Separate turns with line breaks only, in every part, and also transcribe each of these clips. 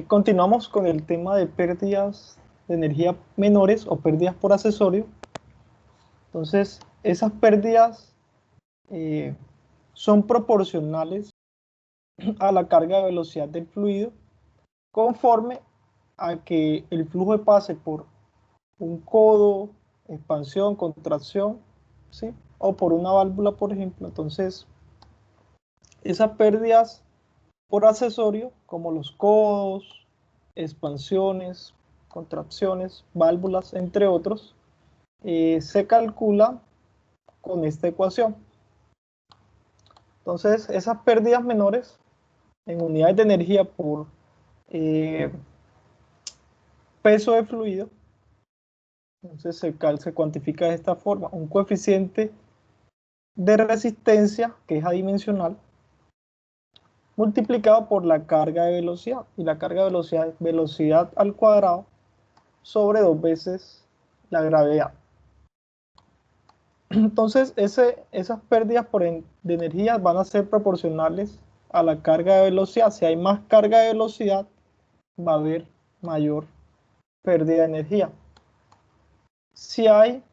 Continuamos con el tema de pérdidas de energía menores o pérdidas por accesorio. Entonces, esas pérdidas eh, son proporcionales a la carga de velocidad del fluido conforme a que el flujo pase por un codo, expansión, contracción, ¿sí? O por una válvula, por ejemplo. Entonces, esas pérdidas por accesorio, como los codos, expansiones, contracciones, válvulas, entre otros, se calcula con esta ecuación. Entonces, esas pérdidas menores en unidades de energía por eh, peso de fluido, entonces se cuantifica de esta forma, un coeficiente de resistencia, que es adimensional, multiplicado por la carga de velocidad, y la carga de velocidad es velocidad al cuadrado sobre 2 veces la gravedad. Entonces, esas pérdidas de energía van a ser proporcionales a la carga de velocidad. Si hay más carga de velocidad, va a haber mayor pérdida de energía. Si hay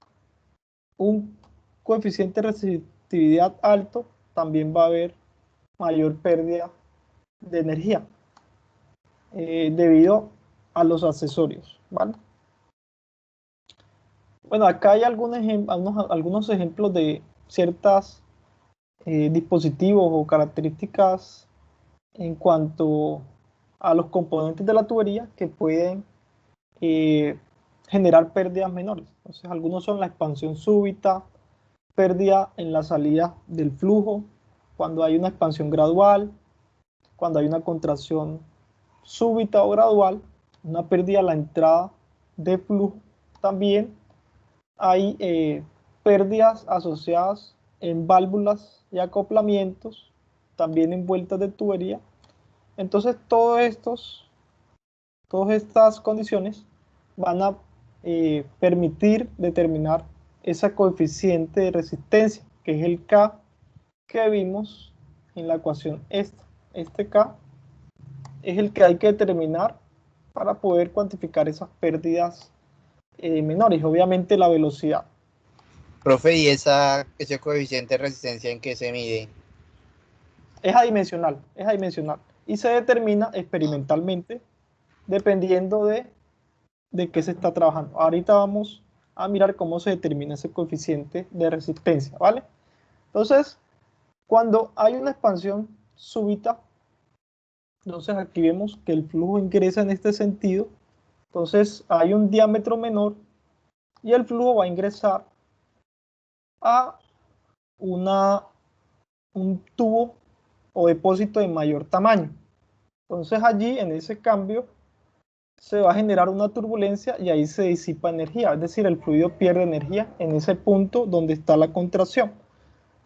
un coeficiente de resistividad alto, también va a haber mayor pérdida de energía debido a los accesorios, ¿vale? Bueno, acá hay algunos ejemplos de ciertas dispositivos o características en cuanto a los componentes de la tubería que pueden eh, generar pérdidas menores. Entonces, algunos son la expansión súbita, pérdida en la salida del flujo, cuando hay una expansión gradual, cuando hay una contracción súbita o gradual, una pérdida a la entrada de flujo. También hay pérdidas asociadas en válvulas y acoplamientos, también en vueltas de tubería. Entonces, todas estas condiciones van a permitir determinar ese coeficiente de resistencia, que es el K que vimos en la ecuación esta. Este K es el que hay que determinar para poder cuantificar esas pérdidas menores. Obviamente la velocidad
Profe, ¿y ese coeficiente de resistencia en qué se mide?
es adimensional y se determina experimentalmente dependiendo de qué se está trabajando. Ahorita vamos a mirar cómo se determina ese coeficiente de resistencia, ¿vale? Entonces, cuando hay una expansión súbita, entonces aquí vemos que el flujo ingresa en este sentido, entonces hay un diámetro menor y el flujo va a ingresar a un tubo o depósito de mayor tamaño. Entonces allí, en ese cambio, se va a generar una turbulencia y ahí se disipa energía, es decir, el fluido pierde energía en ese punto donde está la contracción.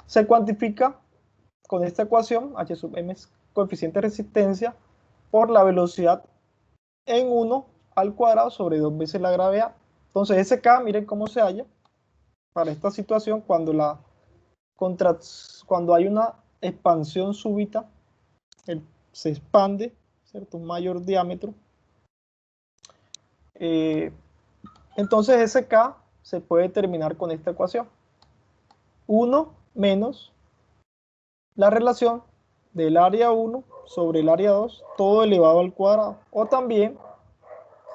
Se cuantifica con esta ecuación, H sub m es coeficiente de resistencia, por la velocidad en 1 al cuadrado sobre 2 veces la gravedad. Entonces ese K, miren cómo se halla para esta situación cuando hay una expansión súbita, se expande, ¿cierto? Un mayor diámetro. Eh, entonces ese K se puede determinar con esta ecuación. 1 menos la relación del área 1 sobre el área 2, todo elevado al cuadrado. O también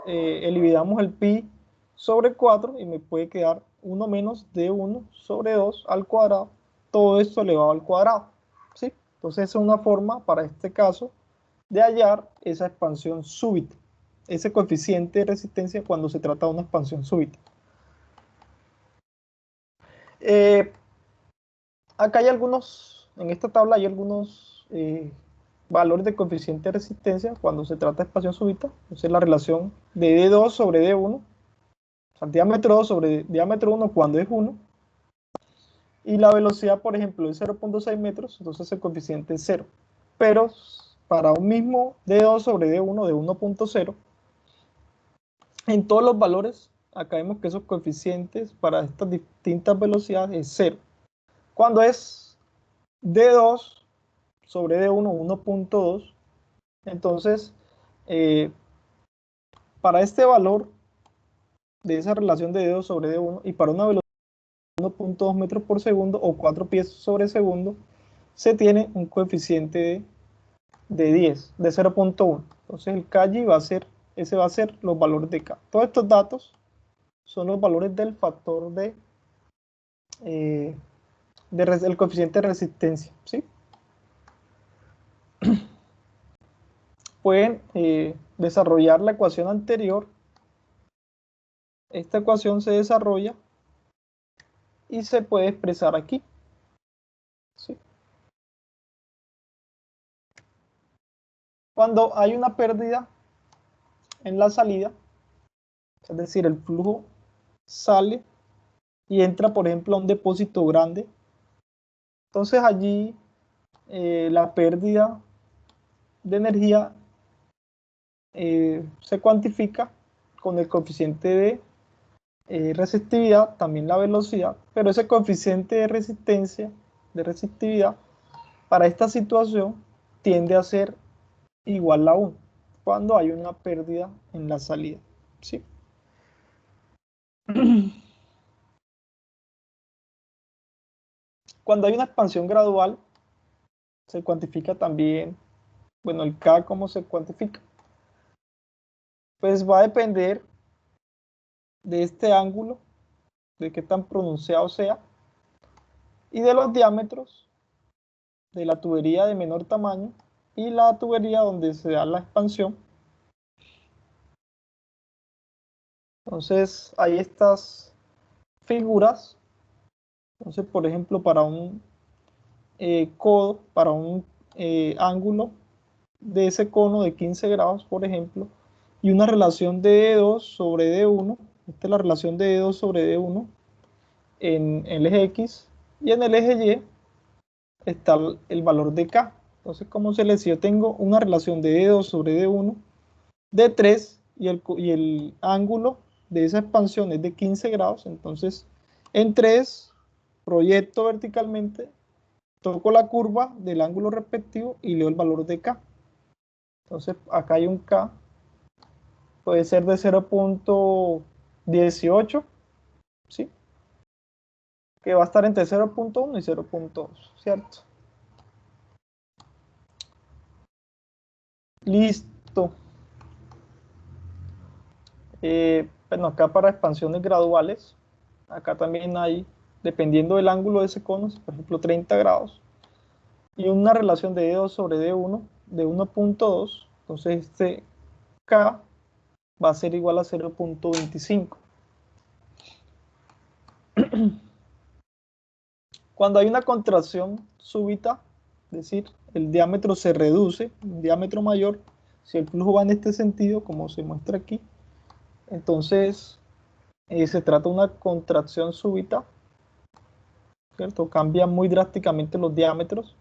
eliminamos el pi sobre 4 y me puede quedar 1 menos d1 sobre 2 al cuadrado, todo esto elevado al cuadrado, ¿sí? Entonces esa es una forma para este caso de hallar esa expansión súbita, ese coeficiente de resistencia cuando se trata de una expansión súbita. Eh, Acá hay en esta tabla hay algunos valores de coeficiente de resistencia cuando se trata de expansión súbita. Entonces la relación de D2 sobre D1, o sea, diámetro 2 sobre diámetro 1 cuando es 1, y la velocidad, por ejemplo, es 0.6 metros, entonces el coeficiente es 0. Pero para un mismo D2 sobre D1 de 1.0, en todos los valores, acá vemos que esos coeficientes para estas distintas velocidades es 0. Cuando es D2 sobre D1, 1.2, entonces eh, para este valor de esa relación de D2 sobre D1 y para una velocidad de 1.2 metros por segundo o 4 pies sobre segundo, se tiene un coeficiente de 10, de 0.1. Entonces el KG va a ser, ese va a ser los valores de K. Todos estos datos son los valores del factor el coeficiente de resistencia, ¿sí? Pueden desarrollar la ecuación anterior. Esta ecuación se desarrolla y se puede expresar aquí, ¿sí? Cuando hay una pérdida en la salida, es decir, el flujo sale y entra, por ejemplo, a un depósito grande, entonces allí la pérdida de energía se cuantifica con el coeficiente de resistividad, también la velocidad, pero ese coeficiente de resistencia, de resistividad, para esta situación tiende a ser igual a 1 cuando hay una pérdida en la salida, ¿sí? Cuando hay una expansión gradual, se cuantifica también, bueno, el K, ¿cómo se cuantifica? Pues va a depender de este ángulo, de qué tan pronunciado sea, y de los diámetros de la tubería de menor tamaño y la tubería donde se da la expansión. Entonces, hay estas figuras. Entonces, por ejemplo, para un codo, para un ángulo de ese cono de 15 grados, por ejemplo, y una relación de D2 sobre D1. Esta es la relación de D2 sobre D1 en el eje X, y en el eje Y está el valor de K. Entonces, como se les yo tengo una relación de D2 sobre D1 de 3 y el ángulo de esa expansión es de 15 grados, entonces en 3 proyecto verticalmente, toco la curva del ángulo respectivo y leo el valor de K. Entonces acá hay un K, puede ser de 0.18, ¿sí? Que va a estar entre 0.1 y 0.2, ¿cierto? Listo. Bueno, acá para expansiones graduales, acá también hay, dependiendo del ángulo de ese cono, por ejemplo 30 grados, y una relación de D2 sobre D1 de 1.2, entonces este K va a ser igual a 0.25. Cuando hay una contracción súbita, es decir, el diámetro se reduce, un diámetro mayor, si el flujo va en este sentido, como se muestra aquí, entonces se trata de una contracción súbita, ¿cierto? Cambian muy drásticamente los diámetros.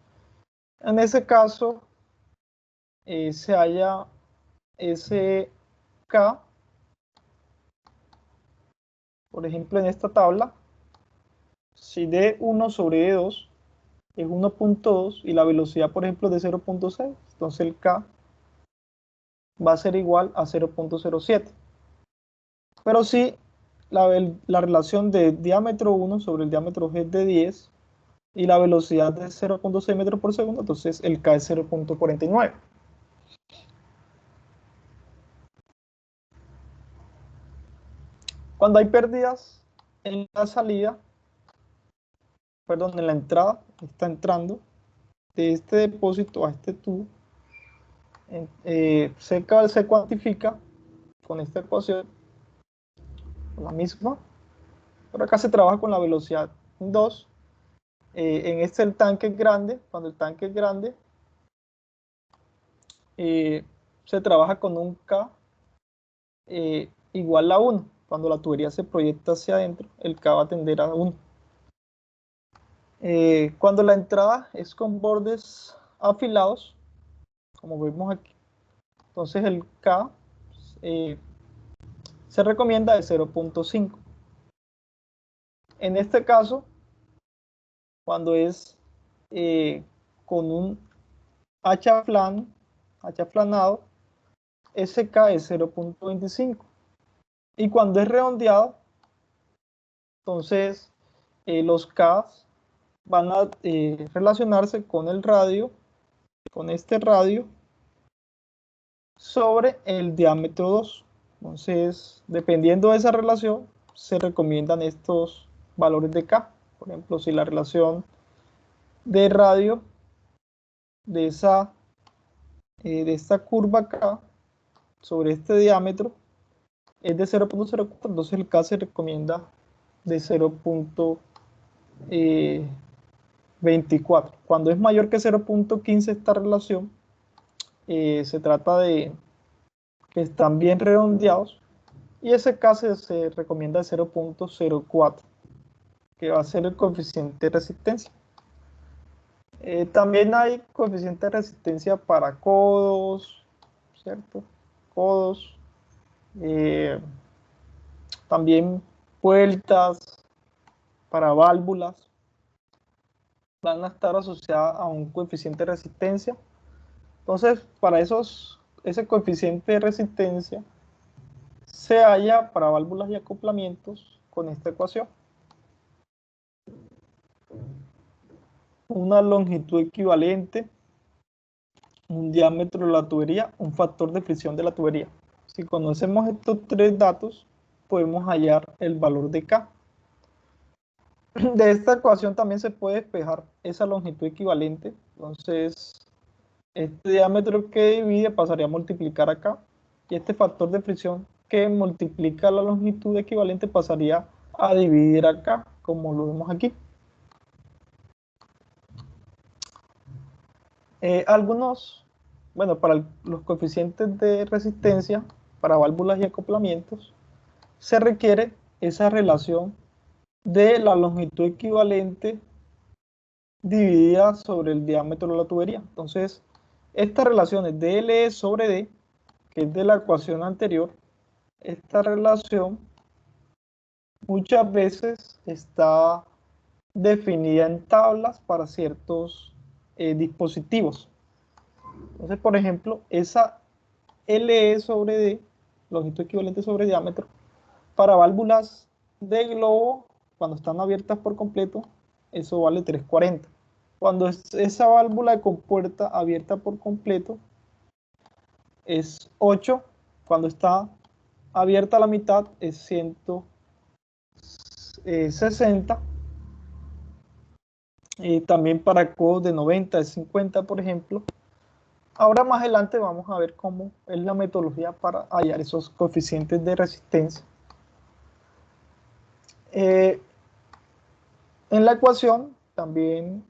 En ese caso, se halla ese K, por ejemplo, en esta tabla, si D1 sobre D2 es 1.2 y la velocidad, por ejemplo, es de 0.6, entonces el K va a ser igual a 0.07. Pero si la relación de diámetro 1 sobre el diámetro G es de 10 y la velocidad de 0.6 metros por segundo, entonces el K es 0.49. Cuando hay pérdidas en la salida, perdón, en la entrada, está entrando de este depósito a este tubo, se cuantifica con esta ecuación, la misma, pero acá se trabaja con la velocidad 2. En este el tanque es grande, cuando el tanque es grande, se trabaja con un K igual a 1. Cuando la tubería se proyecta hacia adentro, el K va a tender a 1. Cuando la entrada es con bordes afilados, como vemos aquí, entonces el K se recomienda de 0.5. En este caso, cuando es con un hacha flanado, SK es 0.25. Y cuando es redondeado, entonces los K van a relacionarse con el radio, con este radio, sobre el diámetro 2. Entonces, dependiendo de esa relación, se recomiendan estos valores de K. Por ejemplo, si la relación de radio de esta curva K sobre este diámetro es de 0.04, entonces el K se recomienda de 0.24. Cuando es mayor que 0.15 esta relación, se trata de que están bien redondeados, y ese K se recomienda de 0.04, que va a ser el coeficiente de resistencia. También hay coeficiente de resistencia para codos, ¿cierto? Codos. También puertas para válvulas van a estar asociadas a un coeficiente de resistencia. Entonces, para ese coeficiente de resistencia se halla para válvulas y acoplamientos con esta ecuación. Una longitud equivalente, un diámetro de la tubería, un factor de fricción de la tubería. Si conocemos estos tres datos, podemos hallar el valor de K. De esta ecuación también se puede despejar esa longitud equivalente. Entonces, este diámetro que divide pasaría a multiplicar acá, y este factor de fricción que multiplica la longitud equivalente pasaría a dividir acá, como lo vemos aquí. Para los coeficientes de resistencia, para válvulas y acoplamientos, se requiere esa relación de la longitud equivalente dividida sobre el diámetro de la tubería. Entonces, estas relaciones de LE sobre D, que es de la ecuación anterior, esta relación muchas veces está definida en tablas para ciertos dispositivos. Entonces, por ejemplo, esa LE sobre D, longitud equivalente sobre diámetro, para válvulas de globo, cuando están abiertas por completo, eso vale 340. Cuando esa válvula de compuerta abierta por completo es 8, cuando está abierta a la mitad es 160. También para codos de 90 es 50, por ejemplo. Ahora más adelante vamos a ver cómo es la metodología para hallar esos coeficientes de resistencia. En la ecuación también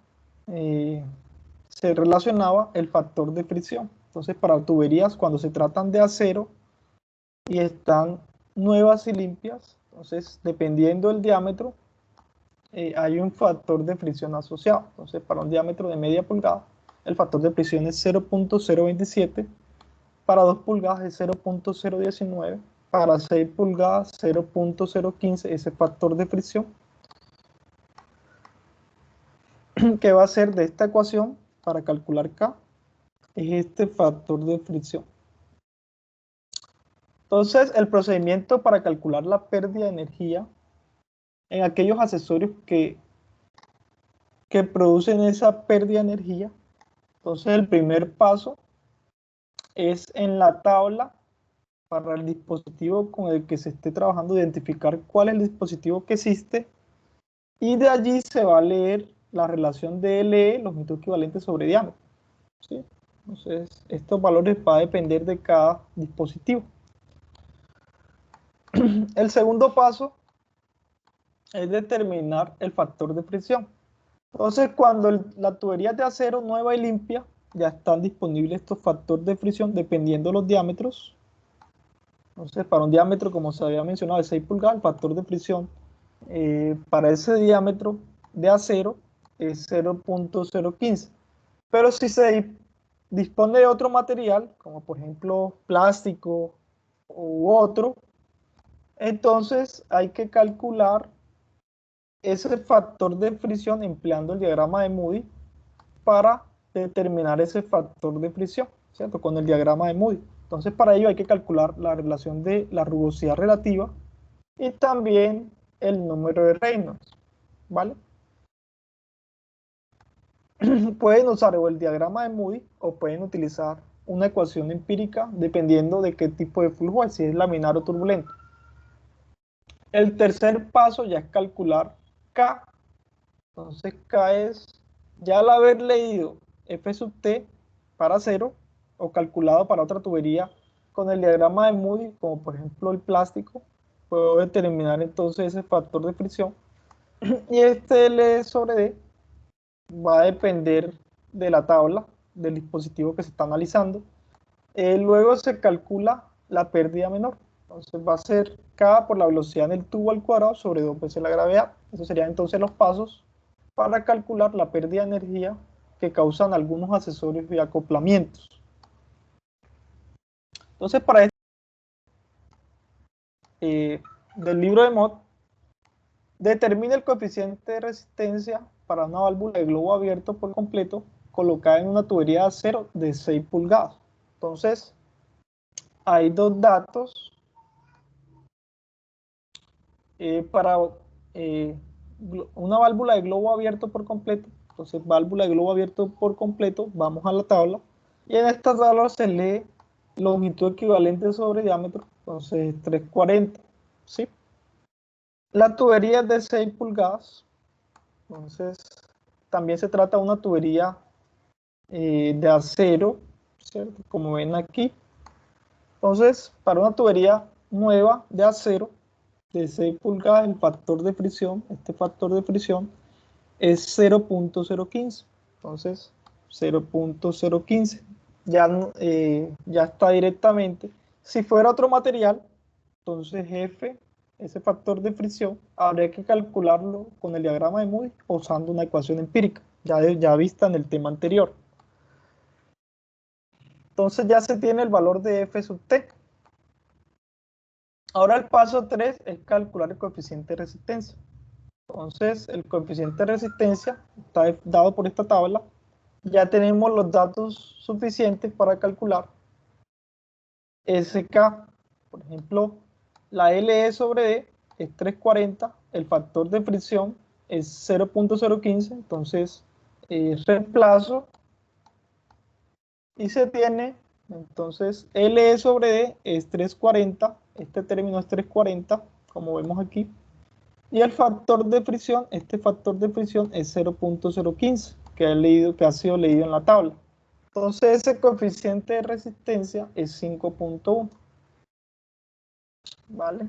se relacionaba el factor de fricción. Entonces, para tuberías, cuando se tratan de acero y están nuevas y limpias, entonces, dependiendo del diámetro, hay un factor de fricción asociado. Entonces, para un diámetro de media pulgada, el factor de fricción es 0.027, para 2 pulgadas es 0.019, para 6 pulgadas 0.015, ese factor de fricción, que va a ser de esta ecuación para calcular K, es este factor de fricción. Entonces, el procedimiento para calcular la pérdida de energía en aquellos accesorios que producen esa pérdida de energía. Entonces, el primer paso es en la tabla para el dispositivo con el que se esté trabajando, identificar cuál es el dispositivo que existe, y de allí se va a leer la relación de LE, longitud equivalente sobre diámetro, ¿sí? Entonces, estos valores van a depender de cada dispositivo. El segundo paso es determinar el factor de fricción. Entonces, cuando la tubería es de acero nueva y limpia, ya están disponibles estos factores de fricción dependiendo de los diámetros. Entonces, para un diámetro, como se había mencionado, de 6 pulgadas, el factor de fricción para ese diámetro de acero es 0.015. Pero si se dispone de otro material, como por ejemplo plástico u otro, entonces hay que calcular ese factor de fricción empleando el diagrama de Moody para determinar ese factor de fricción, ¿cierto? Con el diagrama de Moody. Entonces, para ello hay que calcular la relación de la rugosidad relativa y también el número de Reynolds, ¿vale? Pueden usar o el diagrama de Moody o pueden utilizar una ecuación empírica dependiendo de qué tipo de flujo es, si es laminar o turbulento. El tercer paso ya es calcular K. Entonces K es, ya al haber leído F sub T para cero o calculado para otra tubería con el diagrama de Moody, como por ejemplo el plástico, puedo determinar entonces ese factor de fricción. Y este L sobre D va a depender de la tabla del dispositivo que se está analizando. Luego se calcula la pérdida menor. Entonces va a ser K por la velocidad en el tubo al cuadrado sobre 2 veces la gravedad. Esos serían entonces los pasos para calcular la pérdida de energía que causan algunos accesorios y acoplamientos. Entonces para esto, del libro de Mott, determina el coeficiente de resistencia para una válvula de globo abierto por completo colocada en una tubería de acero de 6 pulgadas. Entonces, hay dos datos para una válvula de globo abierto por completo. Entonces, válvula de globo abierto por completo, vamos a la tabla. Y en esta tabla se lee longitud equivalente sobre diámetro, entonces 340, ¿sí? La tubería es de 6 pulgadas, entonces también se trata de una tubería de acero, ¿cierto? Como ven aquí. Entonces, para una tubería nueva de acero de 6 pulgadas, el factor de fricción, este factor de fricción es 0.015. Entonces, 0.015. Ya está directamente. Si fuera otro material, entonces F, ese factor de fricción, habría que calcularlo con el diagrama de Moody usando una ecuación empírica, ya vista en el tema anterior. Entonces ya se tiene el valor de F sub T. Ahora el paso 3 es calcular el coeficiente de resistencia. Entonces el coeficiente de resistencia está dado por esta tabla. Ya tenemos los datos suficientes para calcular SK. Por ejemplo, la LE sobre D es 340, el factor de fricción es 0.015, entonces reemplazo y se tiene, entonces LE sobre D es 340, este término es 340, como vemos aquí, y el factor de fricción, este factor de fricción es 0.015, que ha sido leído en la tabla. Entonces ese coeficiente de resistencia es 5.1, ¿vale?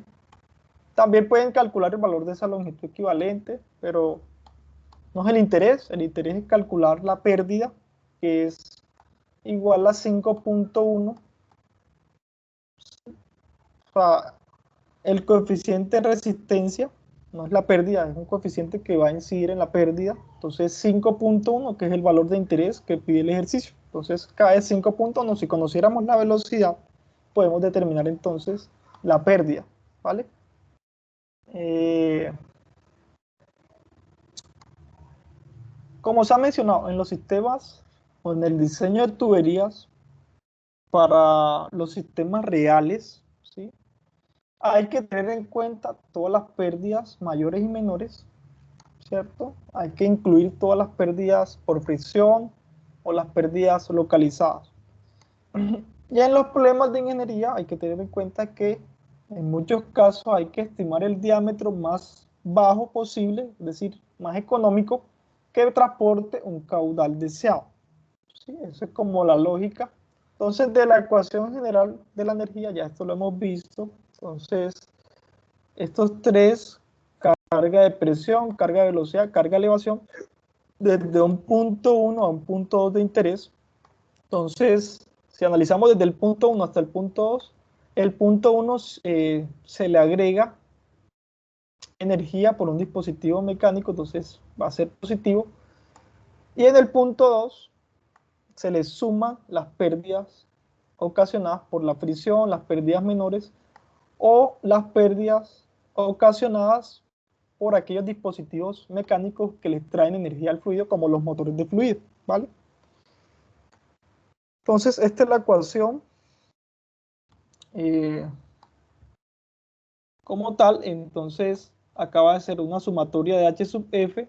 También pueden calcular el valor de esa longitud equivalente, pero no es el interés es calcular la pérdida, que es igual a 5.1. O sea, el coeficiente de resistencia no es la pérdida, es un coeficiente que va a incidir en la pérdida. Entonces 5.1, que es el valor de interés que pide el ejercicio. Entonces K es 5.1. Si conociéramos la velocidad, podemos determinar entonces la pérdida, ¿vale? Como se ha mencionado, en los sistemas o en el diseño de tuberías para los sistemas reales, ¿sí? Hay que tener en cuenta todas las pérdidas mayores y menores, ¿cierto? Hay que incluir todas las pérdidas por fricción o las pérdidas localizadas. Y en los problemas de ingeniería hay que tener en cuenta que en muchos casos hay que estimar el diámetro más bajo posible, es decir, más económico, que transporte un caudal deseado. ¿Sí? Eso es como la lógica. Entonces, de la ecuación general de la energía, ya esto lo hemos visto. Entonces, estos tres, carga de presión, carga de velocidad, carga de elevación, desde un punto 1 a un punto 2 de interés. Entonces, si analizamos desde el punto 1 hasta el punto 2, el punto 1 se le agrega energía por un dispositivo mecánico, entonces va a ser positivo. Y en el punto 2 se le suman las pérdidas ocasionadas por la fricción, las pérdidas menores o las pérdidas ocasionadas por aquellos dispositivos mecánicos que les traen energía al fluido, como los motores de fluido, ¿vale? Entonces, esta es la ecuación eh, como tal. Entonces acaba de ser una sumatoria de H sub F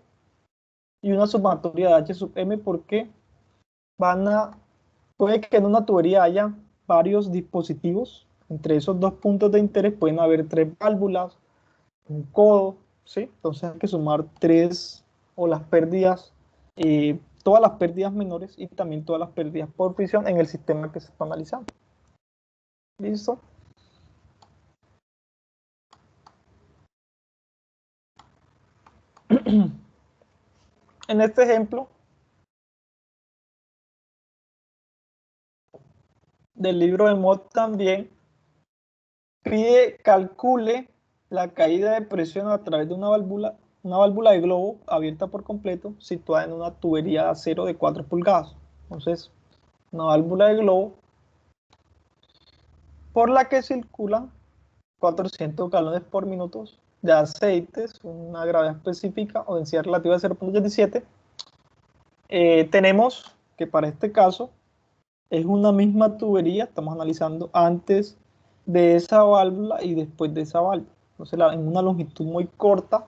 y una sumatoria de H sub M, porque puede que en una tubería haya varios dispositivos. Entre esos dos puntos de interés pueden haber tres válvulas, un codo, ¿sí? Entonces hay que sumar tres, o las pérdidas, todas las pérdidas menores y también todas las pérdidas por fricción en el sistema que se está analizando. ¿Listo? En este ejemplo del libro de Mott también calcule la caída de presión a través de una válvula de globo abierta por completo, situada en una tubería de acero de 4 pulgadas. Entonces, una válvula de globo por la que circulan 400 galones por minuto de aceites, una gravedad específica o densidad relativa de 0.87. Tenemos que para este caso es una misma tubería, estamos analizando antes de esa válvula y después de esa válvula. Entonces, en una longitud muy corta.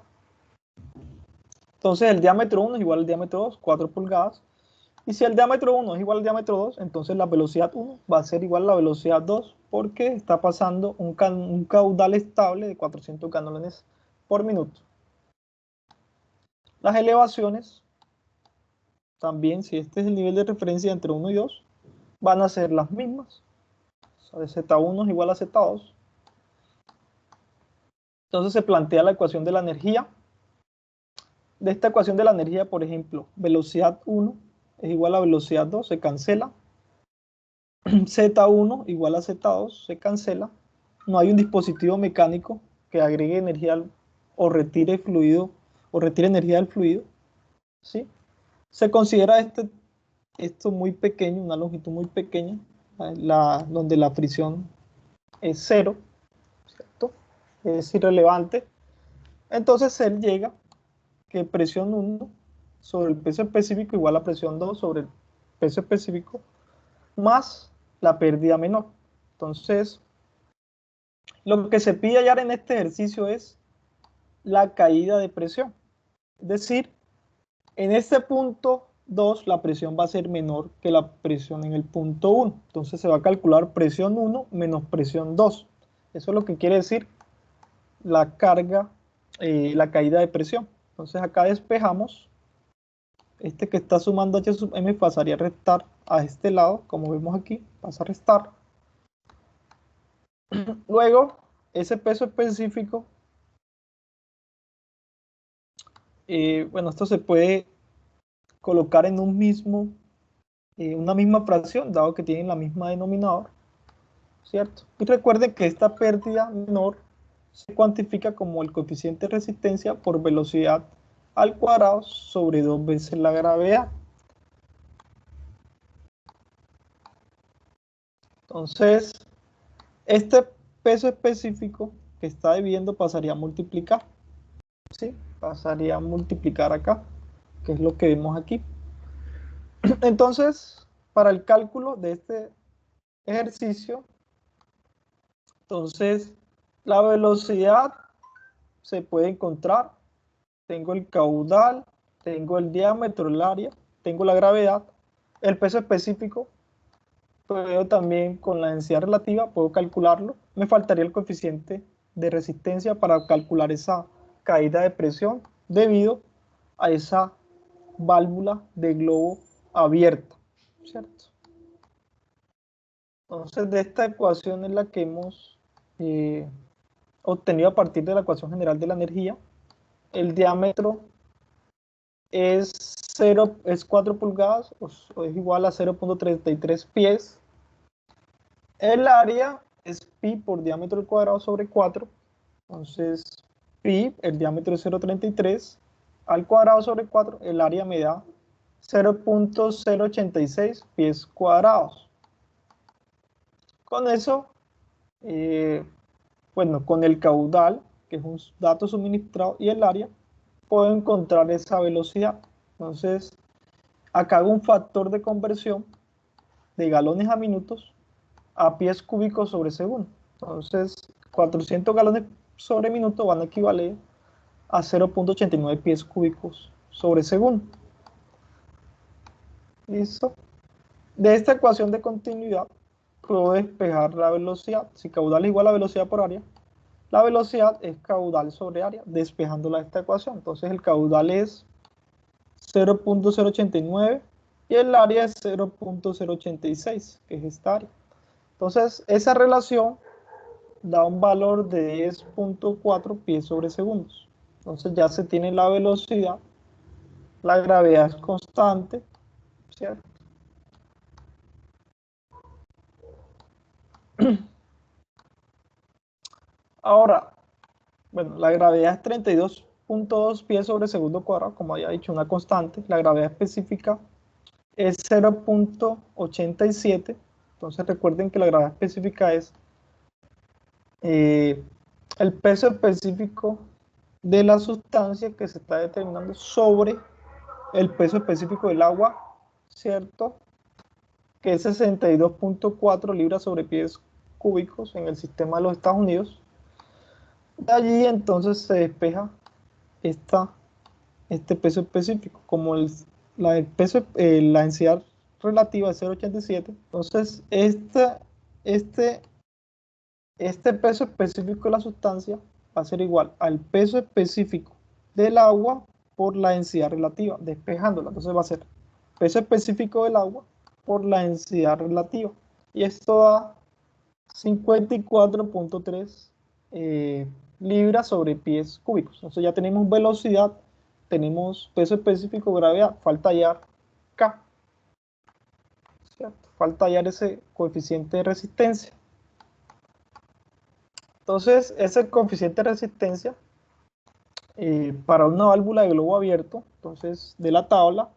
Entonces, el diámetro 1 es igual al diámetro 2, 4 pulgadas. Y si el diámetro 1 es igual al diámetro 2, entonces la velocidad 1 va a ser igual a la velocidad 2, porque está pasando un caudal estable de 400 galones por minuto. Las elevaciones, también, si este es el nivel de referencia entre 1 y 2, van a ser las mismas. O sea, Z1 es igual a Z2. Entonces se plantea la ecuación de la energía. De esta ecuación de la energía, por ejemplo, velocidad 1 es igual a velocidad 2, se cancela. Z1 igual a Z2, se cancela. No hay un dispositivo mecánico que agregue energía o retire fluido o retire energía del fluido, ¿sí? Se considera esto muy pequeño, una longitud muy pequeña, donde la fricción es cero, ¿cierto? Es irrelevante. Entonces se llega que presión 1 sobre el peso específico igual a presión 2 sobre el peso específico más la pérdida menor. Entonces, lo que se pide hallar en este ejercicio es la caída de presión. Es decir, en este punto 2 la presión va a ser menor que la presión en el punto 1. Entonces se va a calcular presión 1 menos presión 2. Eso es lo que quiere decir la carga, la caída de presión. Entonces acá despejamos. Este que está sumando H sub M pasaría a restar a este lado, como vemos aquí, pasa a restar. Luego, ese peso específico, bueno, esto se puede colocar en una misma fracción, dado que tienen la misma denominador, ¿cierto? Y recuerden que esta pérdida menor se cuantifica como el coeficiente de resistencia por velocidad al cuadrado sobre 2 veces la gravedad. Entonces, este peso específico que está dividiendo pasaría a multiplicar, ¿sí? Pasaría a multiplicar acá, que es lo que vemos aquí. Entonces, para el cálculo de este ejercicio, entonces, la velocidad se puede encontrar. Tengo el caudal, tengo el diámetro, el área, tengo la gravedad, el peso específico, puedo también con la densidad relativa, puedo calcularlo. Me faltaría el coeficiente de resistencia para calcular esa caída de presión debido a esa válvula de globo abierta, ¿cierto? Entonces, de esta ecuación es la que hemos obtenido a partir de la ecuación general de la energía. El diámetro es 4 pulgadas, o es igual a 0.33 pies. El área es pi por diámetro al cuadrado sobre 4. Entonces, pi, el diámetro es 0.33 al cuadrado sobre 4. El área me da 0.086 pies cuadrados. Con eso, bueno, con el caudal, que es un dato suministrado, y el área, puedo encontrar esa velocidad. Entonces, acá hago un factor de conversión de galones a minutos a pies cúbicos sobre segundo. Entonces, 400 galones sobre minuto van a equivaler a 0.89 pies cúbicos sobre segundo. ¿Listo? De esta ecuación de continuidad, puedo despejar la velocidad. Si caudal es igual a velocidad por área, la velocidad es caudal sobre área, despejándola de esta ecuación. Entonces, el caudal es 0.089 y el área es 0.086, que es esta área. Entonces, esa relación da un valor de 10.4 pies sobre segundos. Entonces ya se tiene la velocidad, la gravedad es constante, ¿cierto? Ahora, bueno, la gravedad es 32.2 pies sobre segundo cuadrado, como había dicho, una constante. La gravedad específica es 0.87. Entonces recuerden que la gravedad específica es el peso específico de la sustancia que se está determinando sobre el peso específico del agua, ¿cierto? Que es 62.4 libras sobre pies cúbicos en el sistema de los Estados Unidos. De allí entonces se despeja este peso específico. Como la densidad relativa es 0.87, entonces este peso específico de la sustancia va a ser igual al peso específico del agua por la densidad relativa, despejándola. Entonces va a ser peso específico del agua por la densidad relativa. Y esto da 54.3 libras sobre pies cúbicos. Entonces ya tenemos velocidad, tenemos peso específico, gravedad. Falta hallar K, ¿cierto? Falta hallar ese coeficiente de resistencia. Entonces, ese coeficiente de resistencia para una válvula de globo abierto, entonces de la tabla,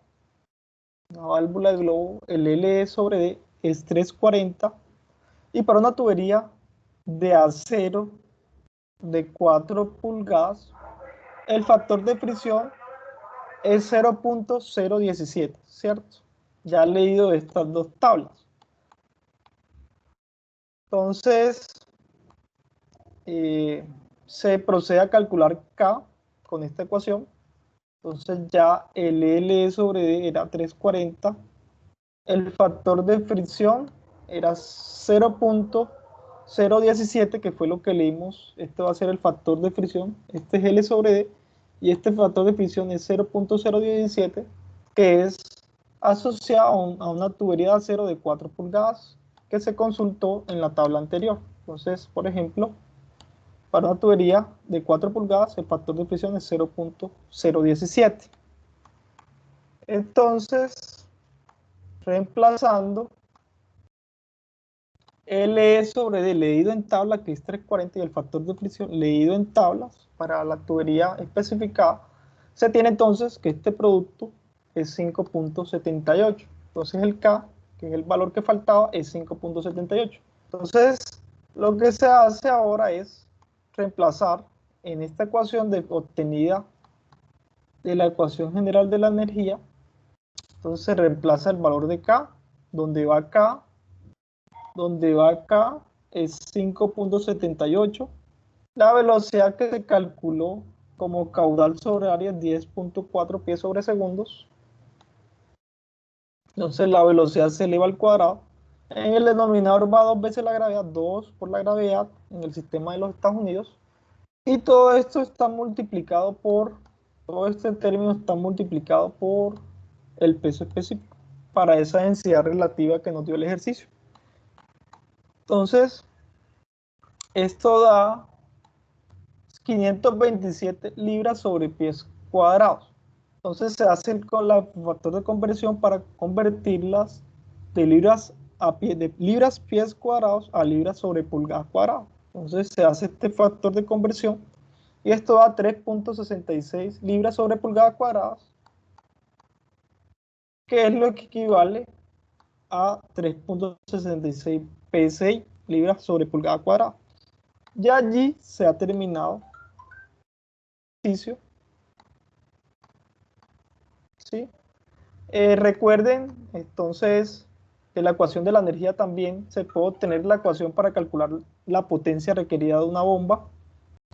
una válvula de globo, el L sobre D es 340, y para una tubería de acero de 4 pulgadas, el factor de fricción es 0.017, ¿cierto? Ya he leído estas dos tablas. Entonces, se procede a calcular K con esta ecuación. Entonces ya el L sobre D era 340. El factor de fricción era 0.017, que fue lo que leímos. Este va a ser el factor de fricción. Este es L sobre D. Y este factor de fricción es 0.017, que es asociado a una tubería de acero de 4 pulgadas que se consultó en la tabla anterior. Entonces, por ejemplo, para una tubería de 4 pulgadas, el factor de fricción es 0.017. Entonces, reemplazando L sobre D leído en tabla, que es 340, y el factor de fricción leído en tablas para la tubería especificada, se tiene entonces que este producto es 5.78. Entonces el K, que es el valor que faltaba, es 5.78. Entonces, lo que se hace ahora es reemplazar en esta ecuación obtenida de la ecuación general de la energía. Entonces se reemplaza el valor de K, donde va K, es 5.78. La velocidad que se calculó como caudal sobre área es 10.4 pies sobre segundos. Entonces la velocidad se eleva al cuadrado. En el denominador va 2 veces la gravedad, 2 por la gravedad en el sistema de los Estados Unidos. Y todo esto está multiplicado todo este término está multiplicado por el peso específico para esa densidad relativa que nos dio el ejercicio. Entonces, esto da 527 libras sobre pies cuadrados. Entonces se hace con el factor de conversión para convertirlas de libras pies cuadrados a libras sobre pulgadas cuadradas. Entonces se hace este factor de conversión y esto da 3.66 libras sobre pulgadas cuadradas, que es lo que equivale a 3.66 PSI, libras sobre pulgada cuadrada. Ya allí se ha terminado el ejercicio, ¿sí? Recuerden, entonces, de la ecuación de la energía también se puede obtener la ecuación para calcular la potencia requerida de una bomba,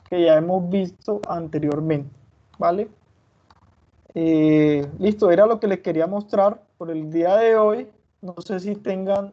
que ya hemos visto anteriormente, ¿vale? Listo, era lo que les quería mostrar por el día de hoy. No sé si tengan